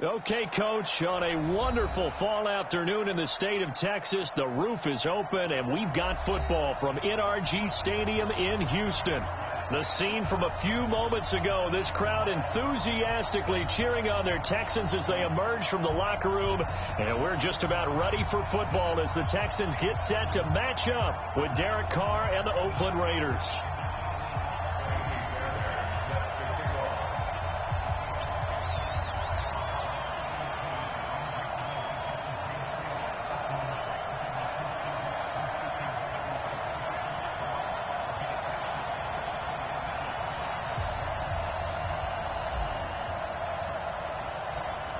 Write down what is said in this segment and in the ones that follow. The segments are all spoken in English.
Okay, Coach, on a wonderful fall afternoon in the state of Texas, the roof is open, and we've got football from NRG Stadium in Houston. The scene from a few moments ago, this crowd enthusiastically cheering on their Texans as they emerge from the locker room, and we're just about ready for football as the Texans get set to match up with Derek Carr and the Oakland Raiders.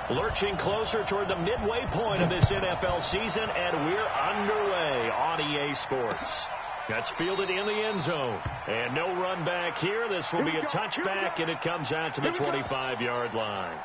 Lurching closer toward the midway point of this NFL season, and we're underway on EA Sports. That's fielded in the end zone. And no run back here. This will be a touchback, and it comes out to the 25-yard line.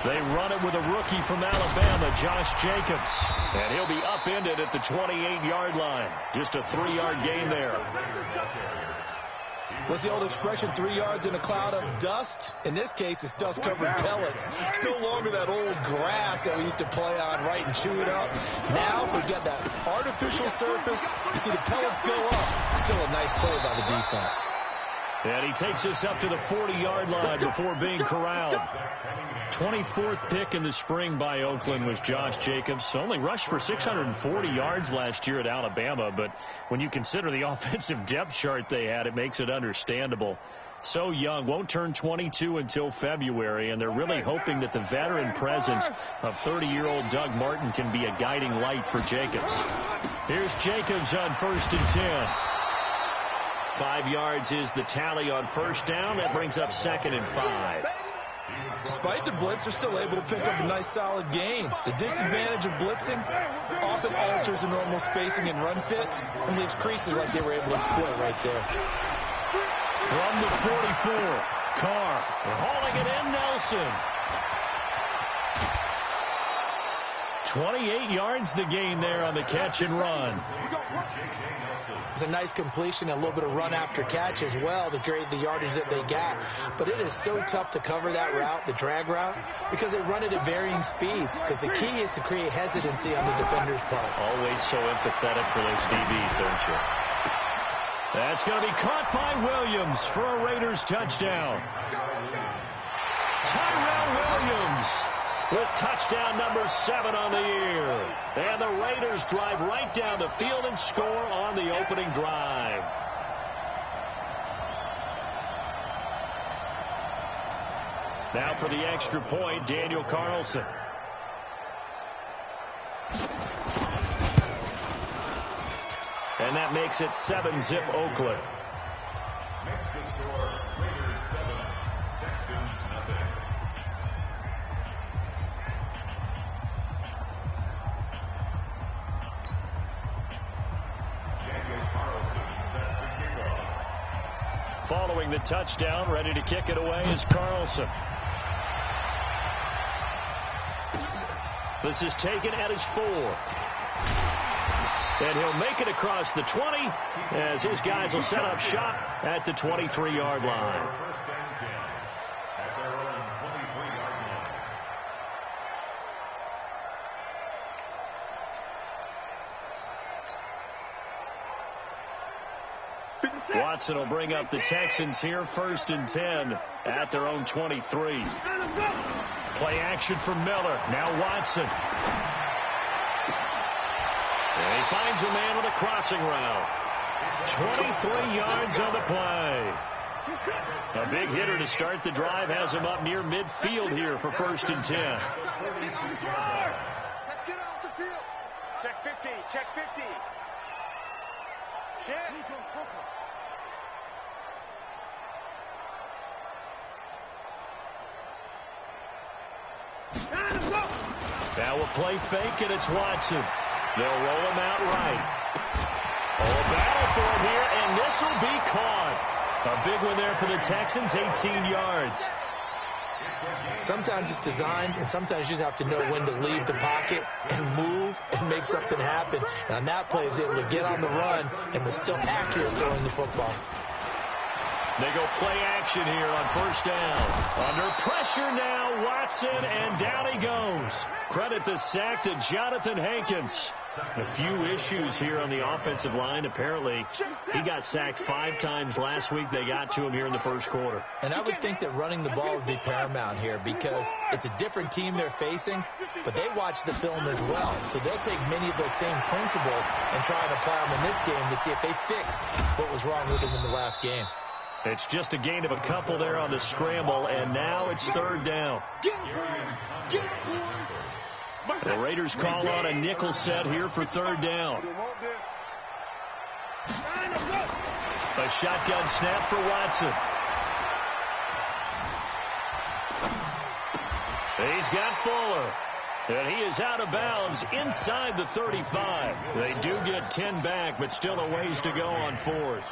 They run it with a rookie from Alabama, Josh Jacobs. And he'll be upended at the 28-yard line. Just a 3-yard gain there. What's the old expression, 3 yards in a cloud of dust? In this case, it's dust-covered pellets. It's no longer that old grass that we used to play on, right, and chew it up. Now we've got that artificial surface. You see the pellets go up. Still a nice play by the defense. And he takes us up to the 40-yard line before being corralled. 24th pick in the spring by Oakland was Josh Jacobs. Only rushed for 640 yards last year at Alabama, but when you consider the offensive depth chart they had, it makes it understandable. So young, won't turn 22 until February, and they're really hoping that the veteran presence of 30-year-old Doug Martin can be a guiding light for Jacobs. Here's Jacobs on 1st and 10. 5 yards is the tally on first down. That brings up 2nd and 5. Despite the blitz, they're still able to pick up a nice solid gain. The disadvantage of blitzing often alters the normal spacing and run fits and leaves creases like they were able to exploit right there. From the 44, Carr hauling it in, Nelson. 28 yards the gain there on the catch and run. It's a nice completion, a little bit of run after catch as well to create the yardage that they got. But it is so tough to cover that route, the drag route, because they run it at varying speeds. Because the key is to create hesitancy on the defender's part. Always so empathetic for those DBs, aren't you? That's going to be caught by Williams for a Raiders touchdown. Tyrell Williams with touchdown number 7 on the year. And the Raiders drive right down the field and score on the opening drive. Now for the extra point, Daniel Carlson. And that makes it 7-zip Oakland. Makes the score Raiders 7, Texans nothing. Following the touchdown, ready to kick it away is Carlson. This is taken at his 4. And he'll make it across the 20 as his guys will set up shop at the 23-yard line. First and 10 at their own 23-yard line. Watson will bring up the Texans here, 1st and 10 at their own 23. Play action for Miller. Now Watson. And he finds a man with a crossing route. 23 yards on the play. A big hitter to start the drive has him up near midfield here for 1st and 10. Let's get off the field. Check 50. Check 50. Check. Now a play fake, and it's Watson. They'll roll him out right. Oh, battle for it here, and this will be caught. A big one there for the Texans, 18 yards. Sometimes it's designed, and sometimes you just have to know when to leave the pocket and move and make something happen. And on that play, he's able to get on the run and was still accurate throwing the football. They go play action here on first down. Under pressure now, Watson, and down he goes. Credit the sack to Jonathan Hankins. A few issues here on the offensive line. Apparently, he got sacked 5 times last week. They got to him here in the first quarter. And I would think that running the ball would be paramount here because it's a different team they're facing, but they watch the film as well. So they'll take many of those same principles and try and apply them in this game to see if they fixed what was wrong with them in the last game. It's just a gain of a couple there on the scramble, and now it's third down. The Raiders call on a nickel set here for third down. A shotgun snap for Watson. He's got Fuller. And he is out of bounds inside the 35. They do get 10 back, but still a ways to go on fourth.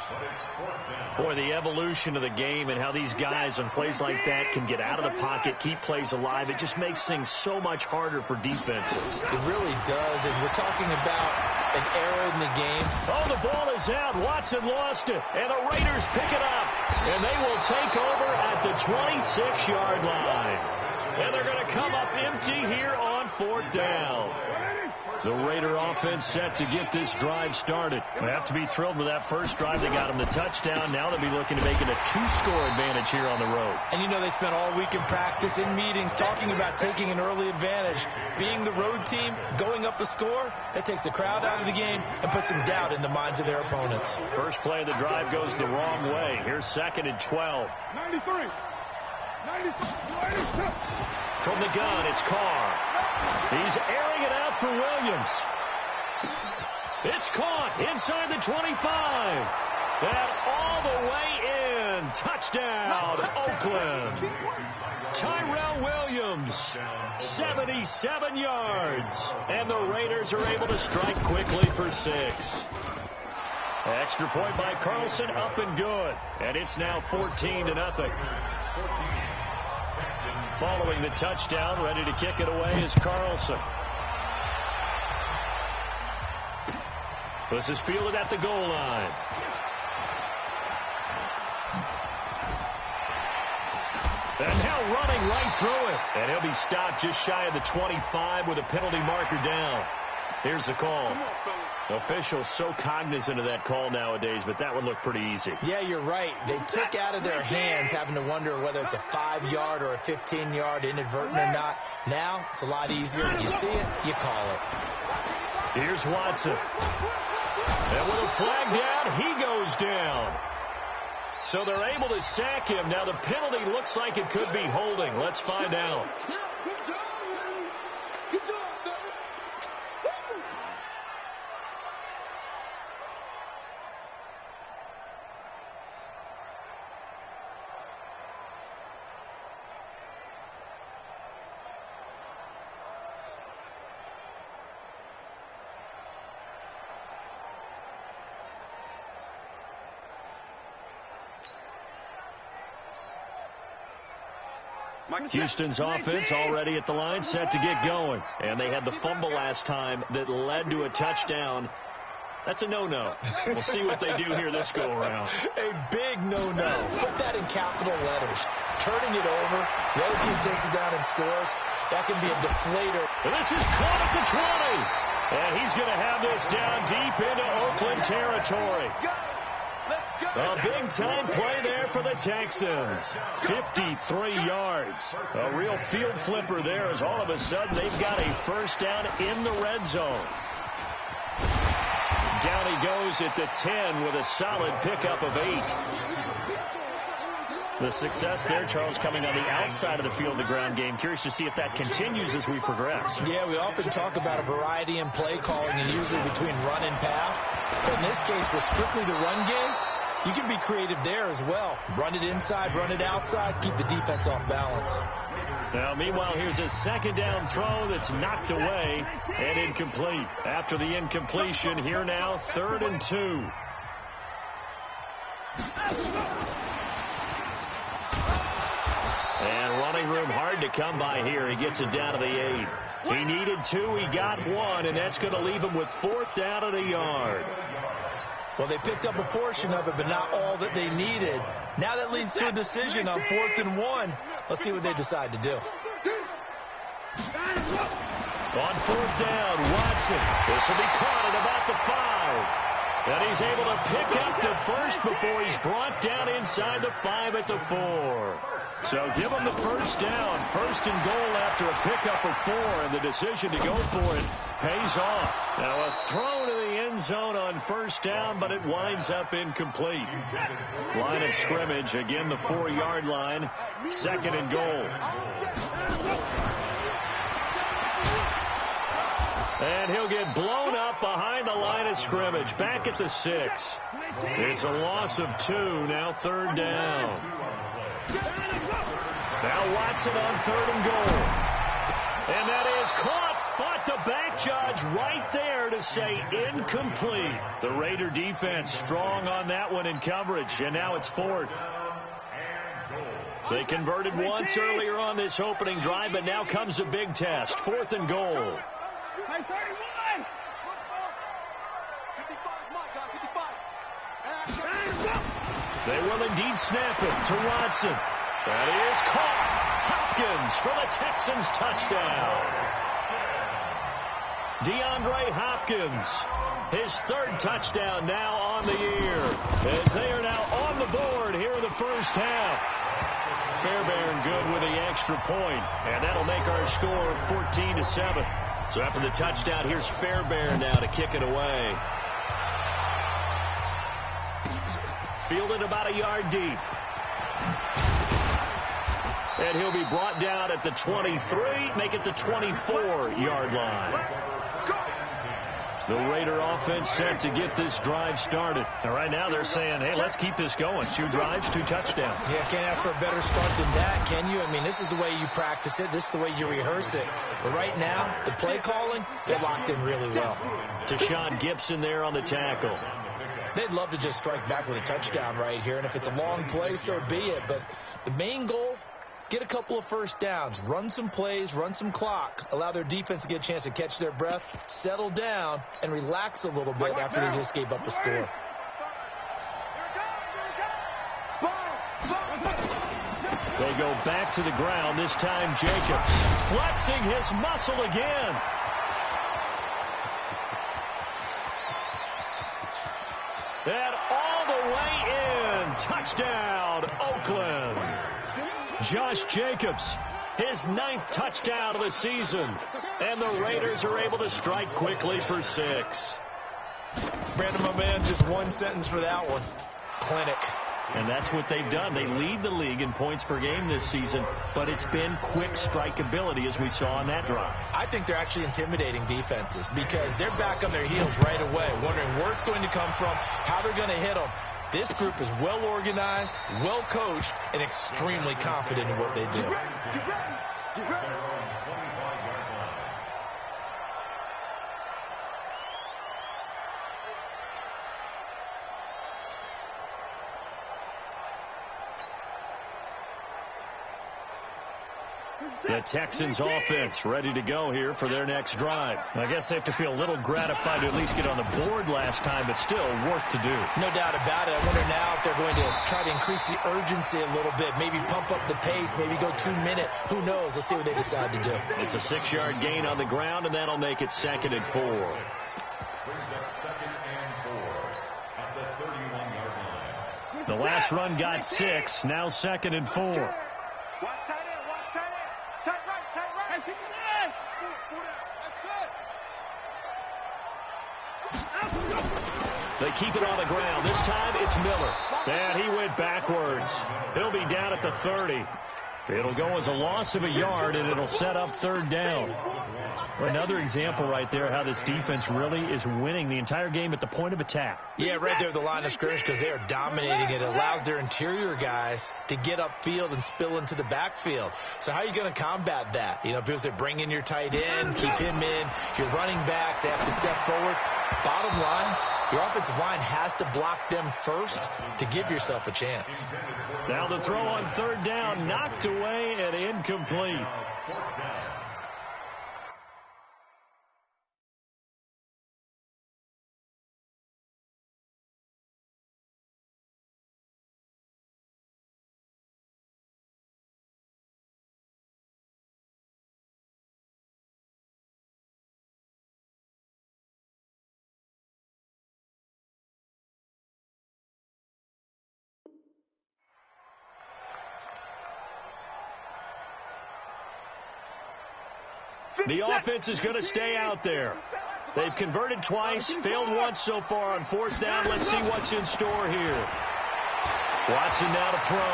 Boy, the evolution of the game and how these guys on plays like that can get out of the pocket, keep plays alive, it just makes things so much harder for defenses. It really does, and we're talking about an error in the game. Oh, the ball is out. Watson lost it, and the Raiders pick it up. And they will take over at the 26-yard line. And they're going to come up empty here on fourth down. The Raider offense set to get this drive started. They have to be thrilled with that first drive. They got them the touchdown. Now they'll be looking to make it a 2-score advantage here on the road. And you know they spent all week in practice, in meetings, talking about taking an early advantage. Being the road team, going up a score, that takes the crowd out of the game and puts some doubt in the minds of their opponents. First play of the drive goes the wrong way. Here's 2nd and 12. 93. From the gun, it's Carr. He's airing it out for Williams. It's caught inside the 25. And all the way in. Touchdown, Oakland. Tyrell Williams, 77 yards. And the Raiders are able to strike quickly for 6. Extra point by Carlson, up and good. And it's now 14-0. Following the touchdown, ready to kick it away is Carlson. This is fielded at the goal line. And now running right through it. And he'll be stopped just shy of the 25 with a penalty marker down. Here's the call. Officials so cognizant of that call nowadays, but that would look pretty easy. Yeah, you're right. They took out of their hands having to wonder whether it's a 5-yard or a 15-yard inadvertent or not. Now, it's a lot easier. You see it, you call it. Here's Watson. And with a flag down, he goes down. So they're able to sack him. Now the penalty looks like it could be holding. Let's find out. Houston's offense already at the line, set to get going. And they had the fumble last time that led to a touchdown. That's a no-no. We'll see what they do here this go-around. A big no-no. Put that in capital letters. Turning it over, the other team takes it down and scores. That can be a deflator. And this is caught at the 20. And he's going to have this down deep into Oakland territory. A big-time play there for the Texans. 53 yards. A real field flipper there as all of a sudden they've got a first down in the red zone. Down he goes at the 10 with a solid pickup of 8. The success there, Charles, coming on the outside of the field, the ground game. Curious to see if that continues as we progress. Yeah, we often talk about a variety in play calling and usually between run and pass. But in this case, with strictly the run game, you can be creative there as well. Run it inside, run it outside, keep the defense off balance. Now, meanwhile, here's a second down throw that's knocked away and incomplete. After the incompletion, here now, 3rd and 2. And running room hard to come by here. He gets it down to the 8. He needed 2. He got 1, and that's going to leave him with 4th down at a yard. Well, they picked up a portion of it, but not all that they needed. Now that leads to a decision on 4th and 1. Let's see what they decide to do. On 4th down, Watson. This will be caught at about the 5. And he's able to pick up the first before he's brought down inside the 5 at the 4. So give him the first down. 1st and goal after a pickup of 4. And the decision to go for it pays off. Now a throw to the end zone on 1st down, but it winds up incomplete. Line of scrimmage, again the 4-yard line. 2nd and goal. And he'll get blown up behind the line of scrimmage. Back at the 6. It's a loss of 2. Now 3rd down. Now Watson on 3rd and goal. And that is caught. But the back judge right there to say incomplete. The Raider defense strong on that one in coverage. And now it's 4th. They converted once earlier on this opening drive, but now comes a big test. 4th and goal. They will indeed snap it to Watson. That is caught. Hopkins for the Texans touchdown. DeAndre Hopkins, his 3rd touchdown now on the year, as they are now on the board here in the first half. Fairbairn good with the extra point, and that'll make our score 14-7. So after the touchdown, here's Fairbairn now to kick it away. Fielded about a yard deep. And he'll be brought down at the 23, make it the 24-yard line. The Raider offense set to get this drive started. And right now they're saying, hey, let's keep this going. 2 drives, 2 touchdowns. Yeah, can't ask for a better start than that, can you? I mean, this is the way you practice it. This is the way you rehearse it. But right now, the play calling, they're locked in really well. Tashawn Gibson there on the tackle. They'd love to just strike back with a touchdown right here. And if it's a long play, so be it. But the main goal, get a couple of first downs, run some plays, run some clock, allow their defense to get a chance to catch their breath, settle down, and relax a little bit after they just gave up a score. They go back to the ground, this time Jacobs flexing his muscle again. And all the way in, touchdown, Oakland. Josh Jacobs, his 9th touchdown of the season. And the Raiders are able to strike quickly for 6. Brandon, my man, just one sentence for that one. Clinic. And that's what they've done. They lead the league in points per game this season, but it's been quick strikeability as we saw on that drive. I think they're actually intimidating defenses because they're back on their heels right away, wondering where it's going to come from, how they're going to hit them. This group is well organized, well coached, and extremely confident in what they do. The Texans offense ready to go here for their next drive. I guess they have to feel a little gratified to at least get on the board last time, but still work to do. No doubt about it. I wonder now if they're going to try to increase the urgency a little bit, maybe pump up the pace, maybe go 2-minute. Who knows? Let's see what they decide to do. It's a 6-yard gain on the ground, and that'll make it 2nd and 4. Brings up 2nd and 4 at the 31-yard line. The last run got 6, now 2nd and 4. Watch tight end, watch tight end. Tight right. Hey, keep it in. That's it. They keep it on the ground. This time it's Miller. And he went backwards. He'll be down at the 30. It'll go as a loss of a yard, and it'll set up 3rd down. Another example right there how this defense really is winning the entire game at the point of attack. Yeah, right there at the line of scrimmage because they are dominating it. It allows their interior guys to get upfield and spill into the backfield. So how are you going to combat that? You know, because they bring in your tight end, keep him in. Your running backs, they have to step forward. Bottom line, your offensive line has to block them first to give yourself a chance. Now the throw on third down, knocked away and incomplete. The offense is going to stay out there. They've converted twice, failed once so far on fourth down. Let's see what's in store here. Watson now to throw.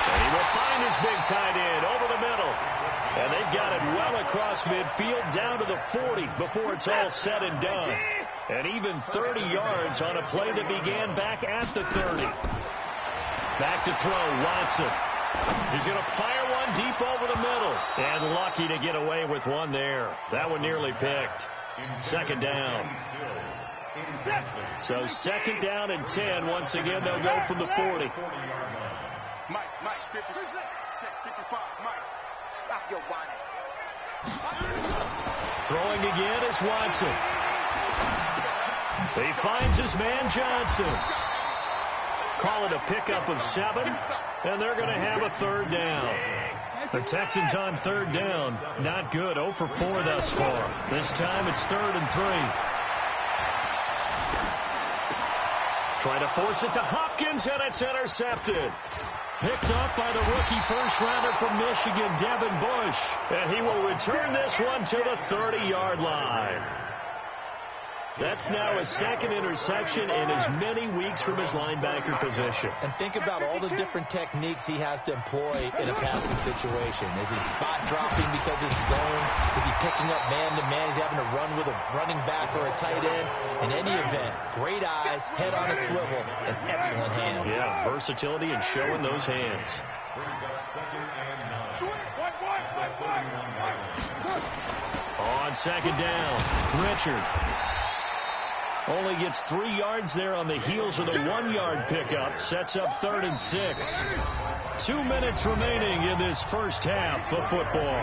And he will find his big tight end over the middle. And they've got it well across midfield down to the 40 before it's all said and done. And even 30 yards on a play that began back at the 30. Back to throw, Watson. He's going to fire one deep over the middle. And lucky to get away with one there. That one nearly picked. Second down. So second down and 10. Once again, they'll go from the 40. Mike, 55, Mike. Stop your whining. Throwing again is Watson. He finds his man Johnson. Call it a pickup of 7, and they're going to have a third down. The Texans on third down. Not good. 0 for 4 thus far. This time it's 3rd and 3. Trying to force it to Hopkins, and it's intercepted. Picked off by the rookie first-rounder from Michigan, Devin Bush. And he will return this one to the 30-yard line. That's now his second interception in as many weeks from his linebacker position. And think about all the different techniques he has to employ in a passing situation. Is he spot dropping because it's zone? Is he picking up man-to-man? Is he having to run with a running back or a tight end? In any event, great eyes, head on a swivel, and excellent hands. Yeah, versatility and showing those hands. On second down, Richard. Only gets 3 yards there on the heels of the 1-yard pickup. Sets up 3rd and 6. 2 minutes remaining in this first half of football.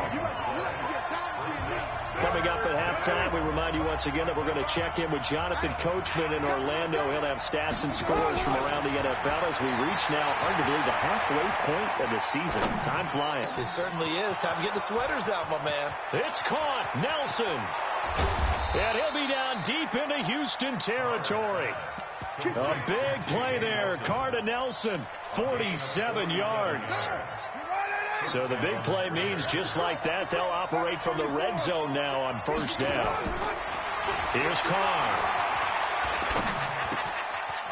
Coming up at halftime, we remind you once again that we're going to check in with Jonathan Coachman in Orlando. He'll have stats and scores from around the NFL as we reach now, hard to believe, the halfway point of the season. Time flying. It certainly is. Time to get the sweaters out, my man. It's caught. Nelson. And he'll be down deep into Houston territory. A big play there. Carr to Nelson. 47 yards. So the big play means just like that, they'll operate from the red zone now on first down. Here's Carr.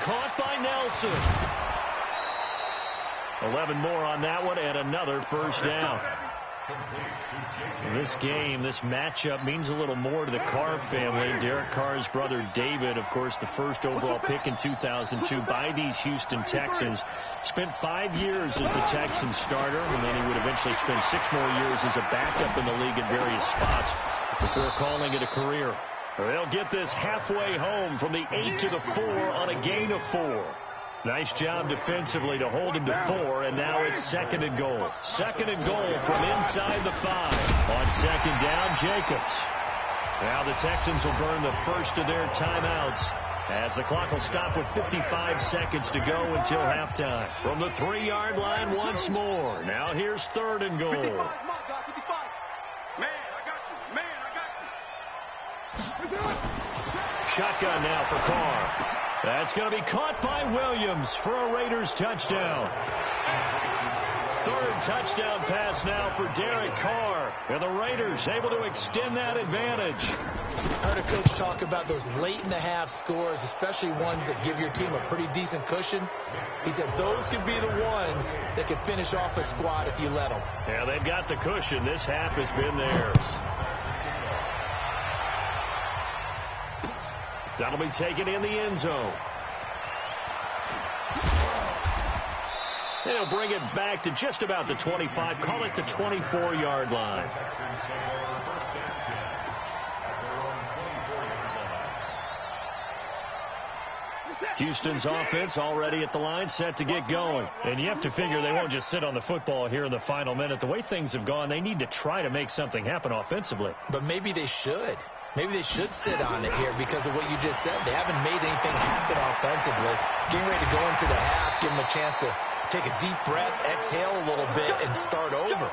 Caught by Nelson. 11 more on that one and another first down. This game, this matchup means a little more to the Carr family. Derek Carr's brother David, of course, the first overall pick in 2002 by these Houston Texans. Spent 5 years as the Texans starter, and then he would eventually spend 6 more years as a backup in the league at various spots before calling it a career. They'll get this halfway home from the 8 to the 4 on a gain of 4. Nice job defensively to hold him to 4, and now it's 2nd and goal. 2nd and goal from inside the 5. On second down, Jacobs. Now the Texans will burn the first of their timeouts as the clock will stop with 55 seconds to go until halftime. From the 3-yard line once more. Now here's 3rd and goal. 55. Man, I got you. Shotgun now for Carr. That's going to be caught by Williams for a Raiders touchdown. third touchdown pass now for Derek Carr. And the Raiders able to extend that advantage. I heard a coach talk about those late-in-the-half scores, especially ones that give your team a pretty decent cushion. He said those could be the ones that could finish off a squad if you let them. Yeah, they've got the cushion. This half has been theirs. That'll be taken in the end zone. They'll bring it back to just about the 25. Call it the 24-yard line. Houston's offense already at the line, set to get going. And you have to figure they won't just sit on the football here in the final minute. The way things have gone, they need to try to make something happen offensively. But maybe they should. Maybe they should sit on it here because of what you just said. They haven't made anything happen offensively. Getting ready to go into the half, give them a chance to take a deep breath, exhale a little bit, and start over.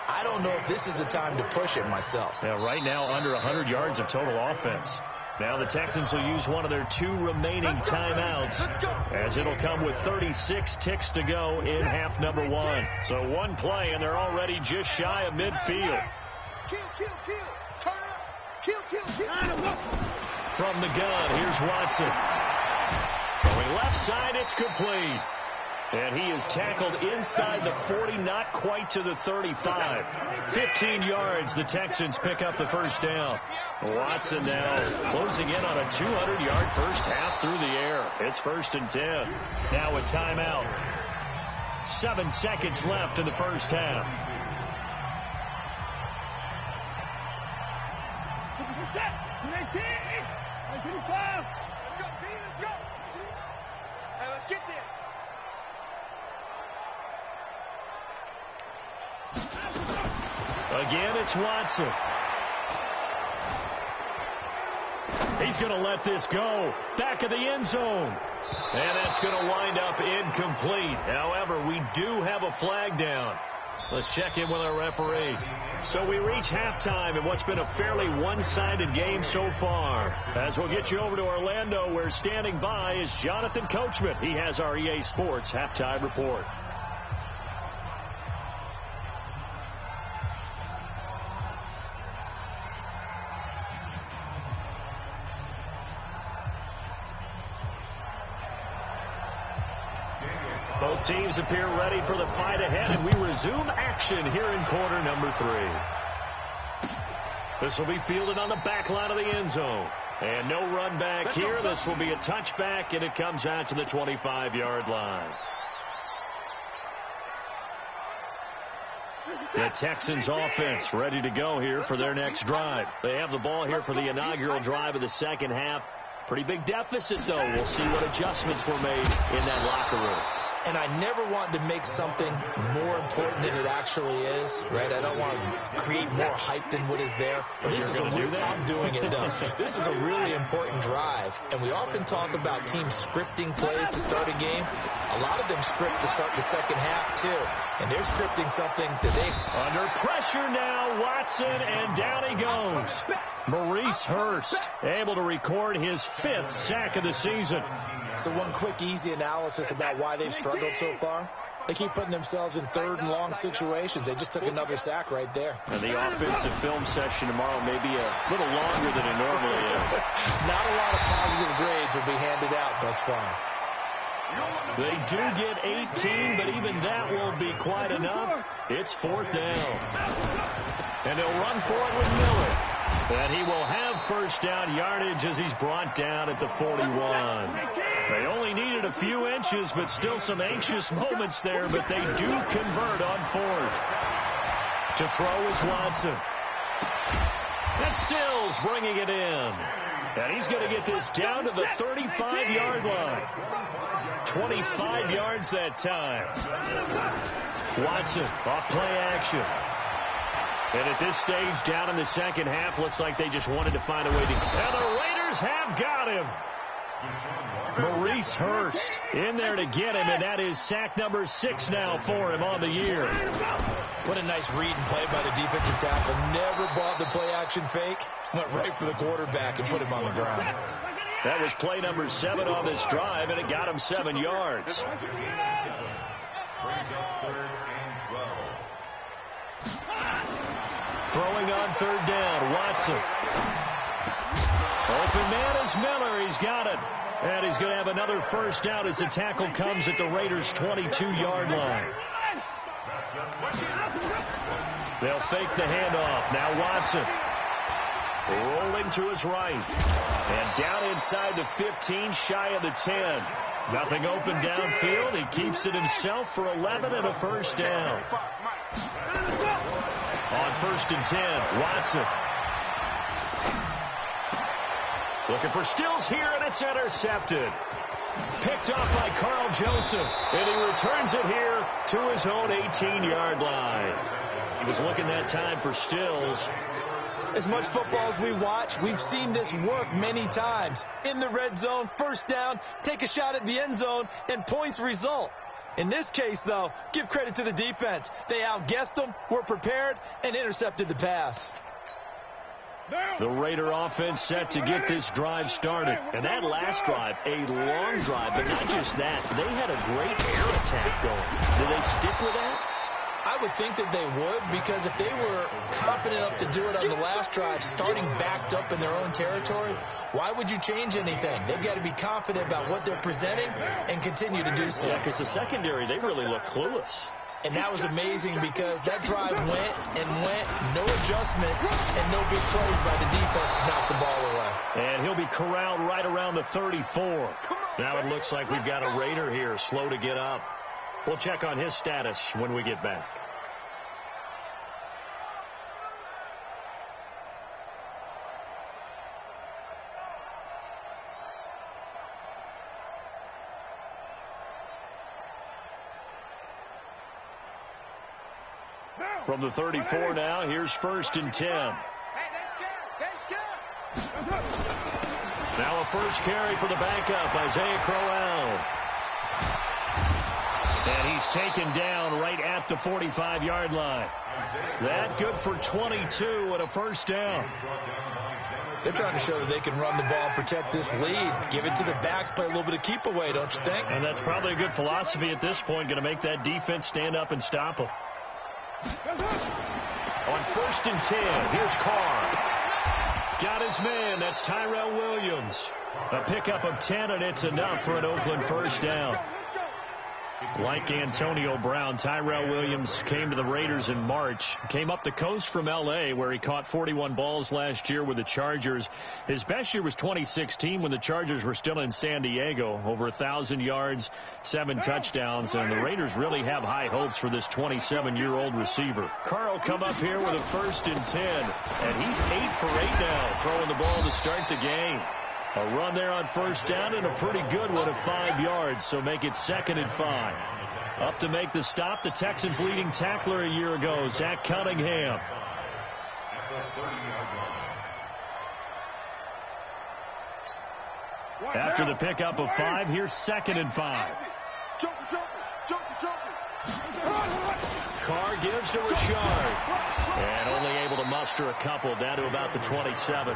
I don't know if this is the time to push it myself. Yeah, right now under 100 yards of total offense. Now the Texans will use one of their 2 remaining timeouts, as it'll come with 36 ticks to go in half number 1. So one play, and they're already just shy of midfield. Kill. Turn up. Kill. From the gun, here's Watson. Throwing left side, it's complete. And he is tackled inside the 40, not quite to the 35. 15 yards, the Texans pick up the first down. Watson now closing in on a 200-yard first half through the air. It's 1st and 10. Now a timeout. 7 seconds left in the first half. Let's go. Hey, let's get there. Again, it's Watson. He's going to let this go. Back of the end zone. And that's going to wind up incomplete. However, we do have a flag down. Let's check in with our referee. So we reach halftime in what's been a fairly one-sided game so far. As we'll get you over to Orlando, where standing by is Jonathan Coachman. He has our EA Sports halftime report. Both teams appear ready for the fight ahead, and we resume action here in quarter number 3. This will be fielded on the back line of the end zone. And no run back here. This will be a touchback, and it comes out to the 25-yard line. The Texans offense ready to go here for their next drive. They have the ball here for the inaugural drive of the second half. Pretty big deficit, though. We'll see what adjustments were made in that locker room. And I never want to make something more important than it actually is, right? I don't want to create more hype than what is there. But this is I'm doing it, though. This is a really important drive, and we often talk about teams scripting plays to start a game. A lot of them script to start the second half, too, and they're scripting something that they... Under pressure now, Watson, and down he goes. Maurice Hurst able to record his 5th sack of the season. So one quick, easy analysis about why they've struggled so far. They keep putting themselves in 3rd and long situations. They just took another sack right there. And the offensive film session tomorrow may be a little longer than it normally is. Not a lot of positive grades will be handed out thus far. They do get 18, but even that won't be quite enough. It's 4th down. And they'll run for it with Miller. And he will have first down yardage as he's brought down at the 41. They only needed a few inches, but still some anxious moments there, but they do convert on 4th. To throw is Watson. And Stills bringing it in. And he's going to get this down to the 35-yard line. 25 yards that time. Watson off play action. And at this stage, down in the second half, looks like they just wanted to find a way to... And the Raiders have got him. Maurice Hurst in there to get him, and that is sack number 6 now for him on the year. What a nice read and play by the defensive tackle. Never bought the play-action fake. Went right for the quarterback and put him on the ground. That was play number 7 on this drive, and it got him 7 yards. Brings up 3rd and 12. Throwing on third down, Watson. Open man is Miller. He's got it. And he's going to have another first down as the tackle comes at the Raiders' 22-yard line. They'll fake the handoff. Now Watson. Rolling to his right. And down inside the 15, shy of the 10. Nothing open downfield. He keeps it himself for 11 and a first down. On 1st and 10, Watson. Looking for Stills here, and it's intercepted. Picked off by Carl Joseph, and he returns it here to his own 18-yard line. He was looking that time for Stills. As much football as we watch, we've seen this work many times. In the red zone, first down, take a shot at the end zone, and points result. In this case, though, give credit to the defense. They outguessed them, were prepared, and intercepted the pass. The Raider offense set to get this drive started. And that last drive, a long drive, but not just that. They had a great air attack going. Do they stick with that? I would think that they would, because if they were confident enough to do it on the last drive, starting backed up in their own territory, why would you change anything? They've got to be confident about what they're presenting and continue to do so. Yeah, because the secondary, they really look clueless. And that was amazing because that drive went and went, no adjustments, and no big plays by the defense to knock the ball away. And he'll be corralled right around the 34. Now it looks like we've got a Raider here, slow to get up. We'll check on his status when we get back. From the 34 now, here's 1st and 10. Hey, they're scared. Now a first carry for the backup, Isaiah Crowell. And he's taken down right at the 45-yard line. That good for 22 and a first down. They're trying to show that they can run the ball and protect this lead. Give it to the backs, play a little bit of keep away, don't you think? And that's probably a good philosophy at this point, going to make that defense stand up and stop them. On 1st and 10, here's Carr. Got his man. That's Tyrell Williams. A pickup of 10, and it's enough for an Oakland first down. Like Antonio Brown, Tyrell Williams came to the Raiders in March. Came up the coast from L.A., where he caught 41 balls last year with the Chargers. His best year was 2016 when the Chargers were still in San Diego. Over 1,000 yards, 7 touchdowns, and the Raiders really have high hopes for this 27-year-old receiver. Carl come up here with a 1st and 10, and he's 8 for 8 now, throwing the ball to start the game. A run there on first down and a pretty good one at 5 yards, so make it 2nd and 5. Up to make the stop, the Texans' leading tackler a year ago, Zach Cunningham. After the pickup of 5, here's 2nd and 5. Carr gives to Richard, and only able to muster a couple down to about the 27.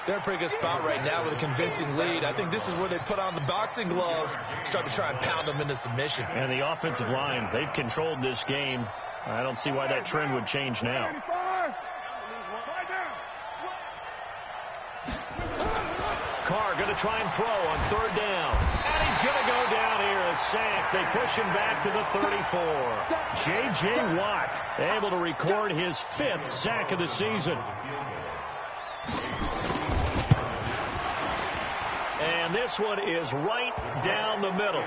They're in a pretty good spot right now with a convincing lead. I think this is where they put on the boxing gloves, start to try and pound them into submission. And the offensive line, they've controlled this game. I don't see why that trend would change now. Carr going to try and throw on 3rd down. And he's going to go down here, a sack. They push him back to the 34. J.J. Watt able to record his 5th sack of the season. And this one is right down the middle.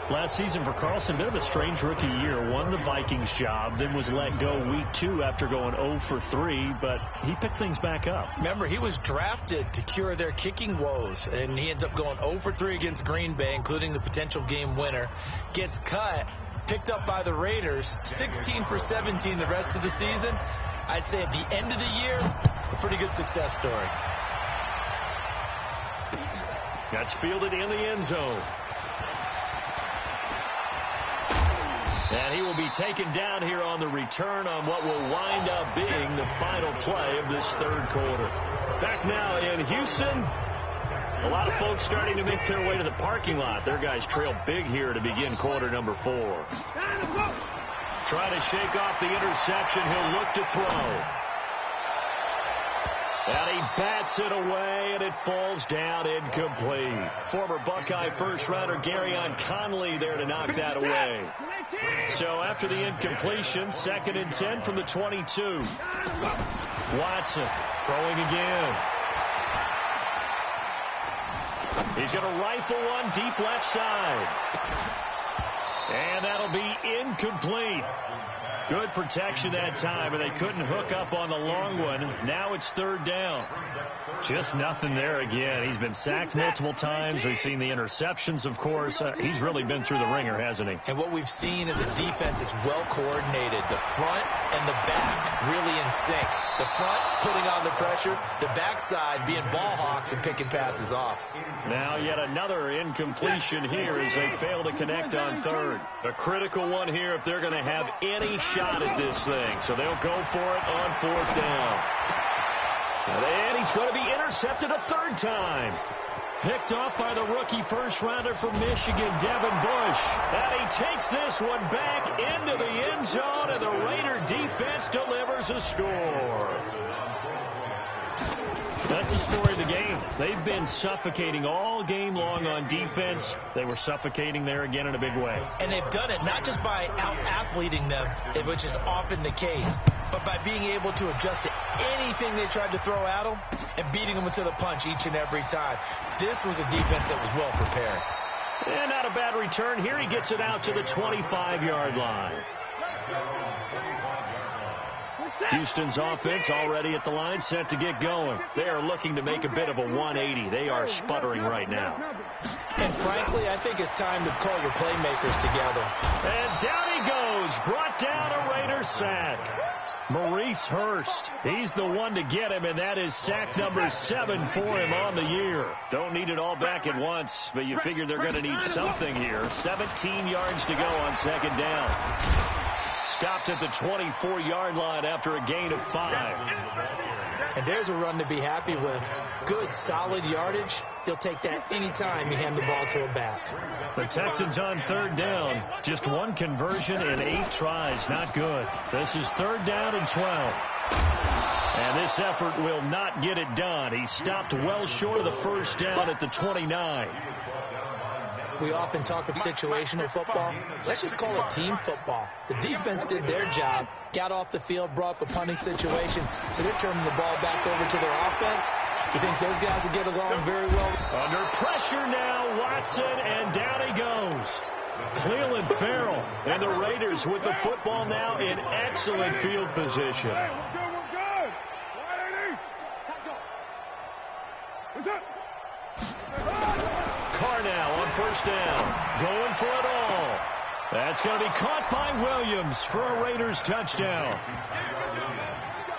Last season for Carlson, bit of a strange rookie year. Won the Vikings job, then was let go week 2 after going 0 for 3, but he picked things back up. Remember, he was drafted to cure their kicking woes, and he ends up going 0 for 3 against Green Bay, including the potential game winner. Gets cut, picked up by the Raiders, 16 for 17 the rest of the season. I'd say at the end of the year, a pretty good success story. That's fielded in the end zone. And he will be taken down here on the return on what will wind up being the final play of this 3rd quarter. Back now in Houston. A lot of folks starting to make their way to the parking lot. Their guys trail big here to begin quarter number 4. Trying to shake off the interception. He'll look to throw. And he bats it away, and it falls down incomplete. Former Buckeye first-rounder Garyon Conley there to knock that away. So after the incompletion, 2nd and 10 from the 22. Watson throwing again. He's going to rifle one deep left side. And that'll be incomplete. Good protection that time, and they couldn't hook up on the long one. Now it's 3rd down. Just nothing there again. He's been sacked multiple times. We've seen the interceptions, of course. He's really been through the ringer, hasn't he? And what we've seen is a defense that's well coordinated. The front and the back really in sync. The front putting on the pressure, the backside being ball hawks and picking passes off. Now yet another incompletion here as they fail to connect on 3rd. A critical one here if they're going to have any shot at this thing. So they'll go for it on 4th down. And he's going to be intercepted a 3rd time. Picked off by the rookie first-rounder from Michigan, Devin Bush. And he takes this one back into the end zone, and the Raider defense delivers a score. That's the story of the game. They've been suffocating all game long on defense. They were suffocating there again in a big way. And they've done it not just by out-athleting them, which is often the case, but by being able to adjust to anything they tried to throw at them and beating them to the punch each and every time. This was a defense that was well prepared. And not a bad return here. He gets it out to the 25-yard line. Houston's offense already at the line, set to get going. They are looking to make a bit of a 180. They are sputtering right now. And frankly, I think it's time to call your playmakers together. And down he goes. Brought down a Raider sack. Maurice Hurst. He's the one to get him, and that is sack number 7 for him on the year. Don't need it all back at once, but you figure they're going to need something here. 17 yards to go on 2nd down. Stopped at the 24-yard line after a gain of 5. And there's a run to be happy with. Good, solid yardage. He'll take that anytime you hand the ball to a back. The Texans on 3rd down. Just 1 conversion in 8 tries. Not good. This is 3rd down and 12. And this effort will not get it done. He stopped well short of the 1st down at the 29. We often talk of situational football. Let's just call it team football. The defense did their job, got off the field, brought up a punting situation, so they're turning the ball back over to their offense. You think those guys will get along very well? Under pressure now, Watson, and down he goes. Cleveland Farrell and the Raiders with the football now in excellent field position. Now on 1st down, going for it all. That's going to be caught by Williams for a Raiders touchdown.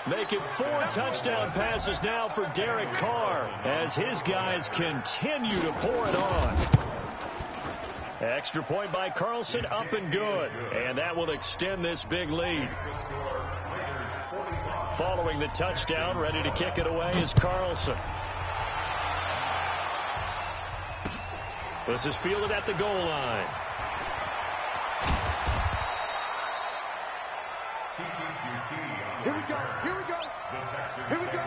Make it 4 touchdown passes now for Derek Carr as his guys continue to pour it on. Extra point by Carlson, up and good. And that will extend this big lead. Following the touchdown, ready to kick it away is Carlson. This is fielded at the goal line. Here we go. Here we go. Here we go.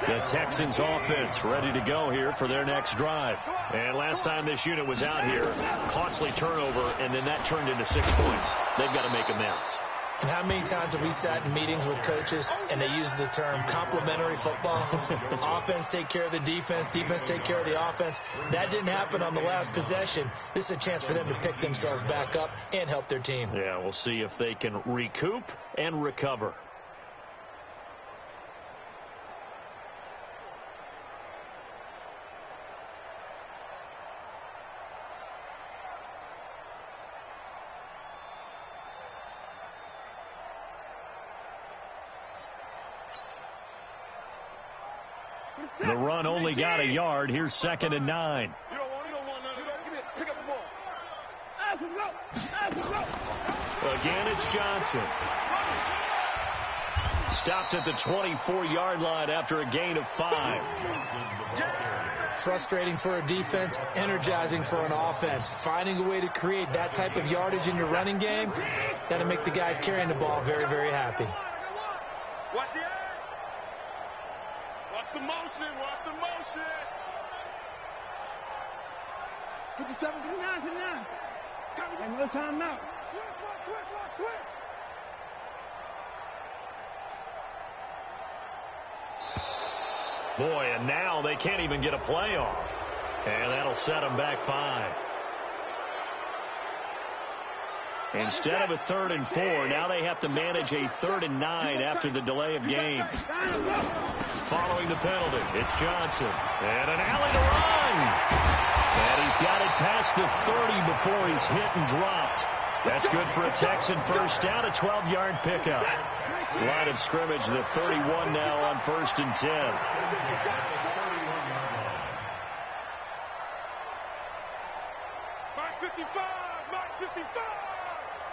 The Texans offense ready to go here for their next drive. And last time this unit was out here, costly turnover, and then that turned into 6 points. They've got to make amends. And how many times have we sat in meetings with coaches and they use the term complementary football? Offense take care of the defense, defense take care of the offense. That didn't happen on the last possession. This is a chance for them to pick themselves back up and help their team. Yeah, we'll see if they can recoup and recover. The run only got a yard. Here's 2nd and 9. You don't want it. Pick up the ball. Again, it's Johnson. Stopped at the 24-yard line after a gain of 5. Frustrating for a defense, energizing for an offense. Finding a way to create that type of yardage in your running game, that'll make the guys carrying the ball very, very happy. Watch the edge. Watch the motion. Watch the motion. 57, 59, 59. Another timeout. Switch. Boy, and now they can't even get a play off. And that'll set them back 5. Instead of a 3rd and 4, now they have to manage a 3rd and 9 after the delay of game. Following the penalty, it's Johnson. And an alley to run. And he's got it past the 30 before he's hit and dropped. That's good for a Texan first down, a 12-yard pickup. Line of scrimmage, the 31 now on 1st and 10. Mark 55.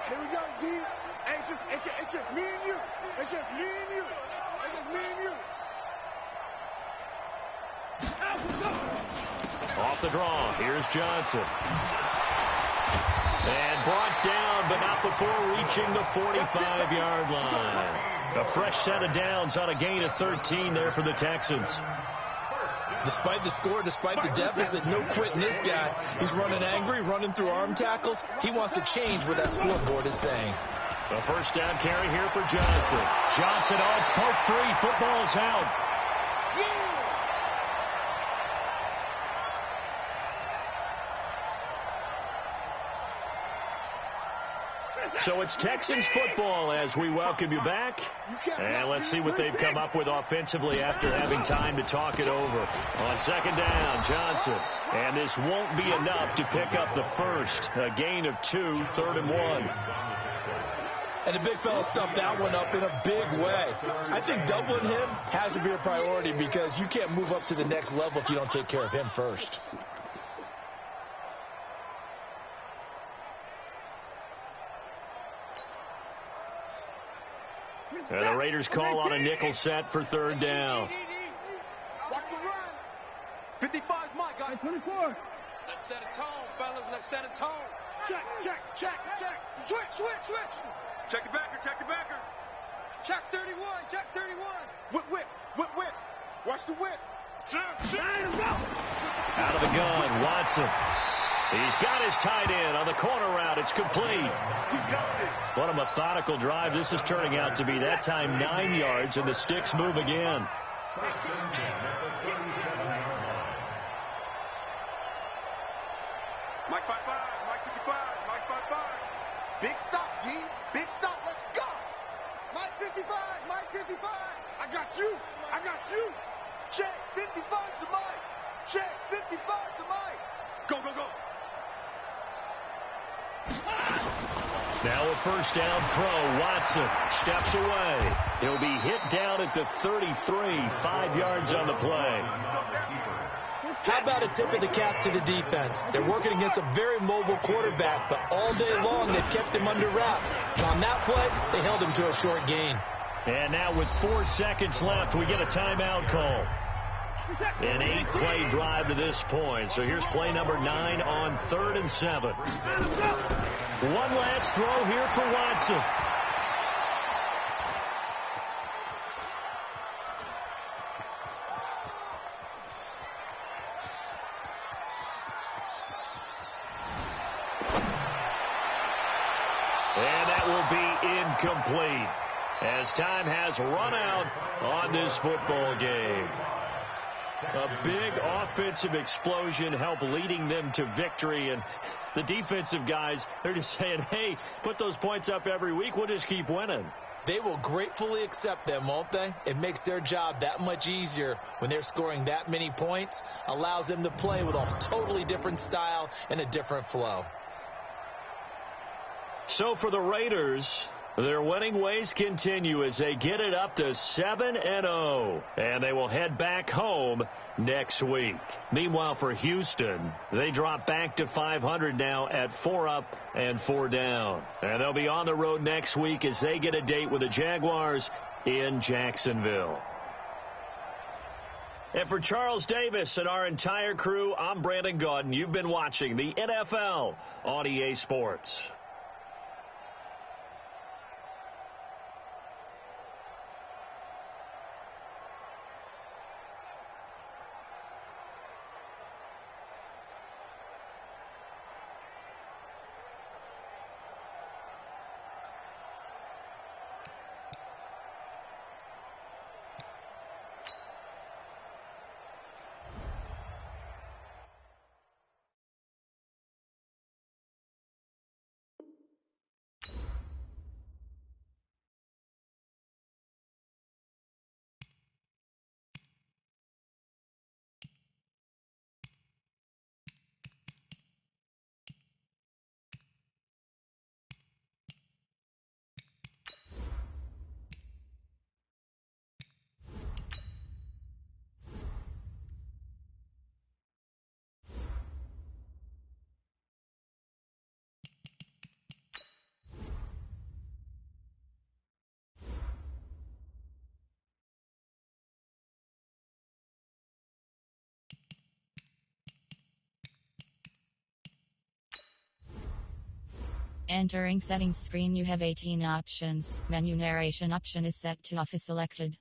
Here we go, D. Hey, it's just me and you. It's just me and you. Off the draw, here's Johnson. And brought down, but not before reaching the 45-yard line. A fresh set of downs on a gain of 13 there for the Texans. Despite the score, despite the deficit, no quitting this guy. He's running angry, running through arm tackles. He wants to change what that scoreboard is saying. A first down carry here for Johnson. Johnson, it's poke free. Football's out. So it's Texans football as we welcome you back. And let's see what they've come up with offensively after having time to talk it over. On 2nd down, Johnson. And this won't be enough to pick up the first. A gain of 2, 3rd and 1. And the big fella stuffed that one up in a big way. I think doubling him has to be a priority because you can't move up to the next level if you don't take care of him first. And the Raiders call on a nickel set for 3rd down. Watch the run. 55's my guy. 24. Let's set a tone, fellas. Let's set a tone. Check. Switch. Check the backer. Check 31. Whip. Watch the whip. Out of the gun, Watson. He's got his tight end on the corner route. It's complete. What a methodical drive this is turning out to be. That time 9 yards, and the sticks move again. Mike 55. Big stop, G. Big stop. Let's go. Mike 55. I got you. Check 55 to Mike. Check 55 to Mike. Go. Now a first down throw. Watson steps away. He'll be hit down at the 33, 5 yards on the play. How about a tip of the cap to the defense? They're working against a very mobile quarterback, but all day long they've kept him under wraps. And on that play, they held him to a short gain. And now with 4 seconds left, we get a timeout call. An 8-play drive to this point. So here's play number 9 on 3rd and 7. One last throw here for Watson. And that will be incomplete as time has run out on this football game. A big offensive explosion helped leading them to victory, and the defensive guys, they're just saying, hey, put those points up every week, we'll just keep winning. They will gratefully accept them, won't they? It makes their job that much easier when they're scoring that many points, allows them to play with a totally different style and a different flow. So for the Raiders, their winning ways continue as they get it up to 7-0, and they will head back home next week. Meanwhile, for Houston, they drop back to 500 now at 4 up and 4 down. And they'll be on the road next week as they get a date with the Jaguars in Jacksonville. And for Charles Davis and our entire crew, I'm Brandon Gaudin. You've been watching the NFL on EA Sports. Entering settings screen, you have 18 options. Menu narration option is set to off is selected.